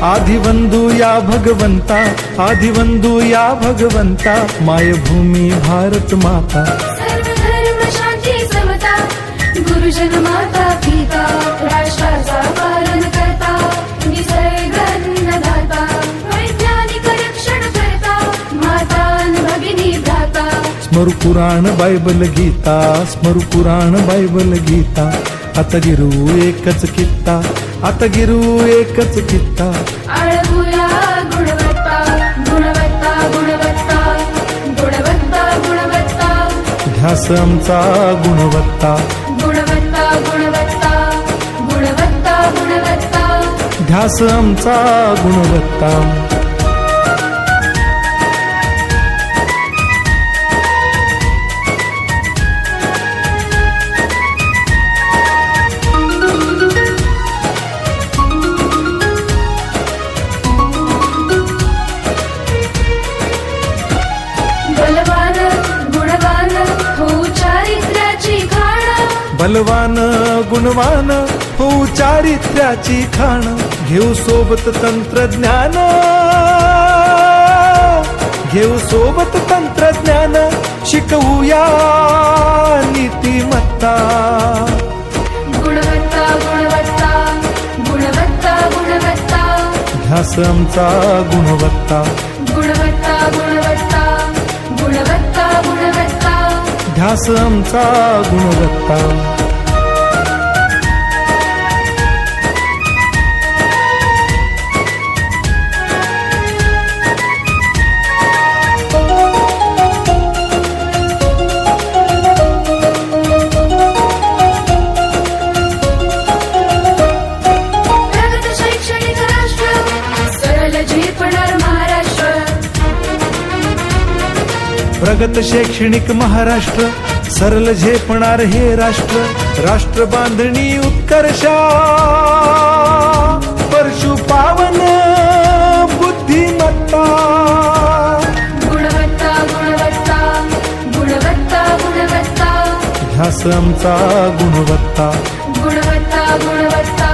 आदिवंदू या भगवंता, आदिवंदू या भगवंता, मायभूमी भारत माता। सर्व धर्म शांती समता, गुरुजन माता पिता, राष्ट्राचा पालन करता, निसर्ग अन्नदाता, वैज्ञानिक रक्षण करता, माता अन भगिनी भ्राता। स्मरू पुराण बायबल गीता, स्मरू पुराण बायबल गीता, आता गिरू एकच कित्ता, आता गिरू एकच कित्ता। आळवूया गुणवत्ता, गुणवत्ता, गुणवत्ता, गुणवत्ता, गुणवत्ता, ध्यास आमचा गुणवत्ता, गुणवत्ता, गुणवत्ता, गुणवत्ता, गुणवत्ता। ध्यास आमचा गुणवत्ता। बलवान गुणवान हो चारित्र्याची खाण, बलवान गुणवान हो चारित्र्याची खाण, घेऊ सोबत तंत्रज्ञान, घेऊ सोबत तंत्रज्ञान, शिकवूया नीतिमत्ता। गुणवत्ता, गुणवत्ता, गुणवत्ता, गुणवत्ता, ध्यास आमचा गुणवत्ता, गुणवत्ता, गुणवत्ता, गुणवत्ता, गुणवत्ता। ध्यास आमचा गुणवत्ता। प्रगत शैक्षणिक राष्ट्र, सरळ झेपणार महाराष्ट्र। प्रगत शैक्षणिक महाराष्ट्र, सरल झेपणार हे राष्ट्र, राष्ट्र बांधणी उत्कर्षा, परशु पावन बुद्धिमत्ता। गुणवत्ता, गुणवत्ता, गुणवत्ता, गुणवत्ता, ध्यास आमचा गुणवत्ता, गुणवत्ता, गुणवत्ता,